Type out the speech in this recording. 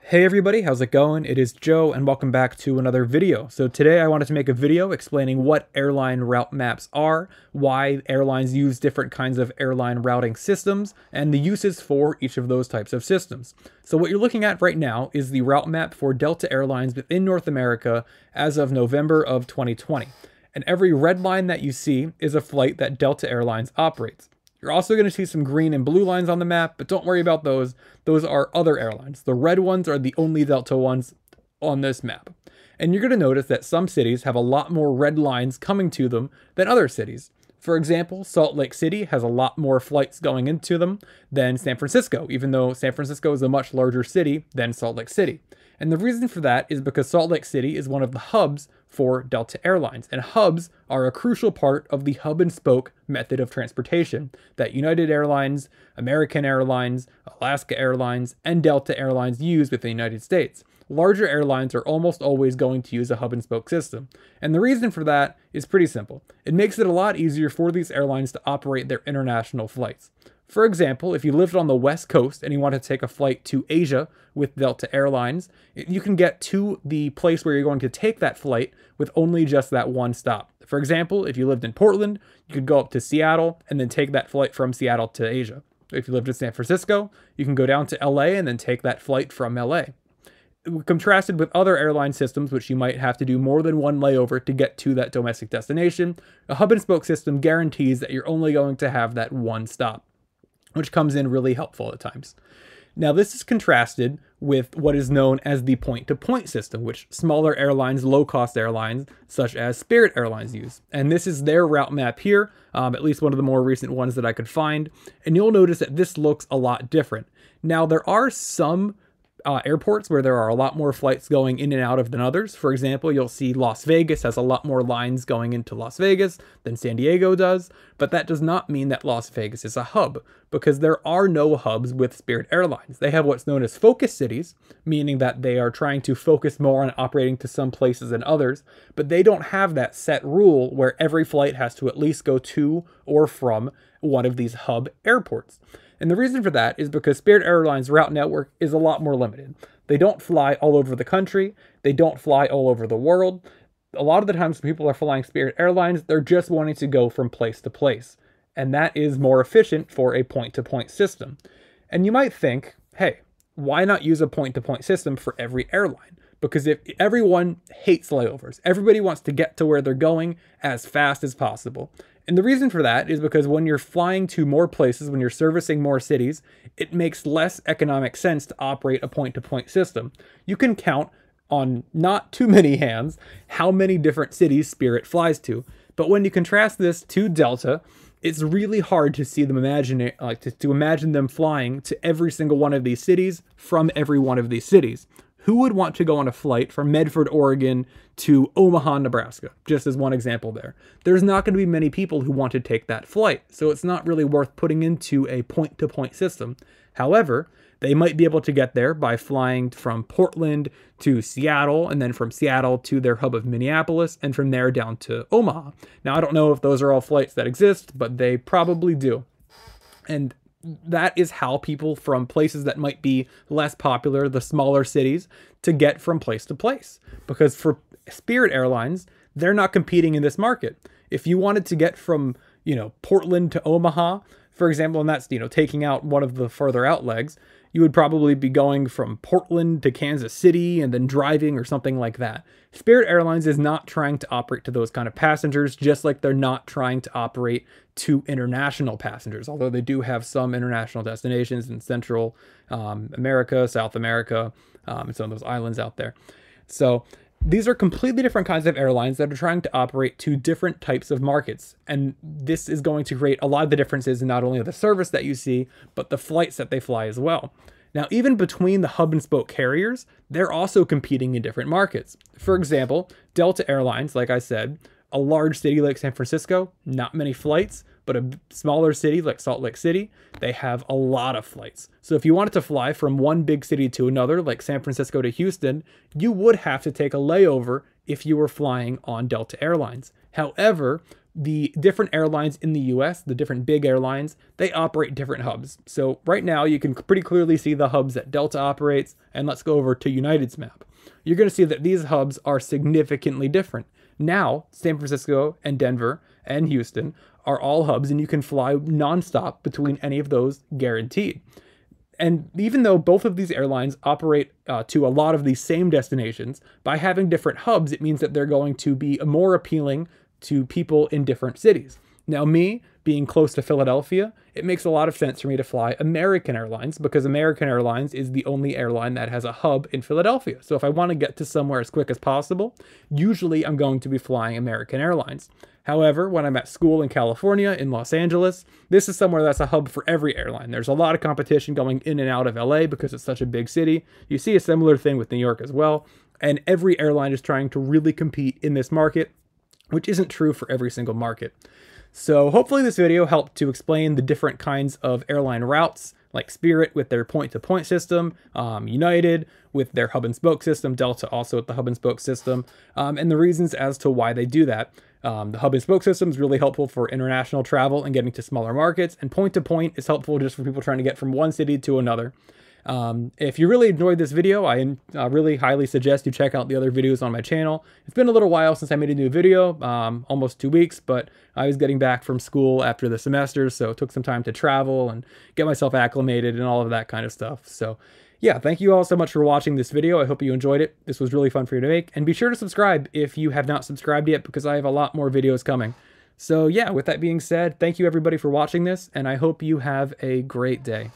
Hey everybody, how's it going? It is Joe and welcome back to another video. So today I wanted to make a video explaining what airline route maps are, why airlines use different kinds of airline routing systems, and the uses for each of those types of systems. So what you're looking at right now is the route map for Delta Airlines within North America as of November of 2020. And every red line that you see is a flight that Delta Airlines operates. You're also going to see some green and blue lines on the map, but don't worry about those. Those are other airlines. The red ones are the only Delta ones on this map. And you're going to notice that some cities have a lot more red lines coming to them than other cities. For example, Salt Lake City has a lot more flights going into them than San Francisco, even though San Francisco is a much larger city than Salt Lake City. And the reason for that is because Salt Lake City is one of the hubs for Delta Airlines, and hubs are a crucial part of the hub and spoke method of transportation that United Airlines, American Airlines, Alaska Airlines, and Delta Airlines use within the United States. Larger airlines are almost always going to use a hub and spoke system. And the reason for that is pretty simple. It makes it a lot easier for these airlines to operate their international flights. For example, if you lived on the West Coast and you want to take a flight to Asia with Delta Airlines, you can get to the place where you're going to take that flight with only just that one stop. For example, if you lived in Portland, you could go up to Seattle and then take that flight from Seattle to Asia. If you lived in San Francisco, you can go down to LA and then take that flight from LA. Contrasted with other airline systems, which you might have to do more than one layover to get to that domestic destination, a hub and spoke system guarantees that you're only going to have that one stop, which comes in really helpful at times. Now, this is contrasted with what is known as the point-to-point system, which smaller airlines, low-cost airlines, such as Spirit Airlines use. And this is their route map here, at least one of the more recent ones that I could find. And you'll notice that this looks a lot different. Now, there are some airports where there are a lot more flights going in and out of than others. For example, you'll see Las Vegas has a lot more lines going into Las Vegas than San Diego does, but that does not mean that Las Vegas is a hub, because there are no hubs with Spirit Airlines. They have what's known as focus cities, meaning that they are trying to focus more on operating to some places than others, but they don't have that set rule where every flight has to at least go to or from one of these hub airports. And the reason for that is because Spirit Airlines' route network is a lot more limited. They don't fly all over the country. They don't fly all over the world. A lot of the times when people are flying Spirit Airlines, they're just wanting to go from place to place. And that is more efficient for a point-to-point system. And you might think, hey, why not use a point-to-point system for every airline? Because if everyone hates layovers, everybody wants to get to where they're going as fast as possible. And the reason for that is because when you're flying to more places, when you're servicing more cities, it makes less economic sense to operate a point-to-point system. You can count on not too many hands how many different cities Spirit flies to. But when you contrast this to Delta, it's really hard to see them to imagine them flying to every single one of these cities from every one of these cities. Who would want to go on a flight from Medford, Oregon to Omaha, Nebraska? Just as one example there. There's not going to be many people who want to take that flight, so it's not really worth putting into a point-to-point system. However, they might be able to get there by flying from Portland to Seattle, and then from Seattle to their hub of Minneapolis, and from there down to Omaha. Now, I don't know if those are all flights that exist, but they probably do. And that is how people from places that might be less popular, the smaller cities, to get from place to place. Because for Spirit Airlines, they're not competing in this market. If you wanted to get from, Portland to Omaha, for example, and that's, taking out one of the further out legs, you would probably be going from Portland to Kansas City and then driving or something like that. Spirit Airlines is not trying to operate to those kind of passengers, just like they're not trying to operate to international passengers, although they do have some international destinations in Central America, South America, and some of those islands out there. So these are completely different kinds of airlines that are trying to operate to different types of markets. And this is going to create a lot of the differences in not only the service that you see, but the flights that they fly as well. Now, even between the hub and spoke carriers, they're also competing in different markets. For example, Delta Airlines, like I said, a large city like San Francisco, not many flights, but a smaller city like Salt Lake City, they have a lot of flights. So if you wanted to fly from one big city to another, like San Francisco to Houston, you would have to take a layover if you were flying on Delta Airlines. However, the different airlines in the US, the different big airlines, they operate different hubs. So right now you can pretty clearly see the hubs that Delta operates, and let's go over to United's map. You're going to see that these hubs are significantly different. Now, San Francisco and Denver and Houston are all hubs, and you can fly nonstop between any of those guaranteed. And even though both of these airlines operate to a lot of these same destinations, by having different hubs, it means that they're going to be more appealing to people in different cities. Now, me being close to Philadelphia, it makes a lot of sense for me to fly American Airlines, because American Airlines is the only airline that has a hub in Philadelphia. So if I want to get to somewhere as quick as possible, usually I'm going to be flying American Airlines. However, when I'm at school in California, in Los Angeles, this is somewhere that's a hub for every airline. There's a lot of competition going in and out of LA because it's such a big city. You see a similar thing with New York as well. And every airline is trying to really compete in this market, which isn't true for every single market. So hopefully this video helped to explain the different kinds of airline routes, like Spirit with their point-to-point system, United with their hub and spoke system, Delta also with the hub and spoke system, and the reasons as to why they do that. The hub and spoke system is really helpful for international travel and getting to smaller markets, and point-to-point is helpful just for people trying to get from one city to another. If you really enjoyed this video, I really highly suggest you check out the other videos on my channel. It's been a little while since I made a new video, almost 2 weeks, but I was getting back from school after the semester, so it took some time to travel and get myself acclimated and all of that kind of stuff. So yeah, thank you all so much for watching this video. I hope you enjoyed it. This was really fun for you to make, and be sure to subscribe if you have not subscribed yet, because I have a lot more videos coming. So yeah, with that being said, thank you everybody for watching this, and I hope you have a great day.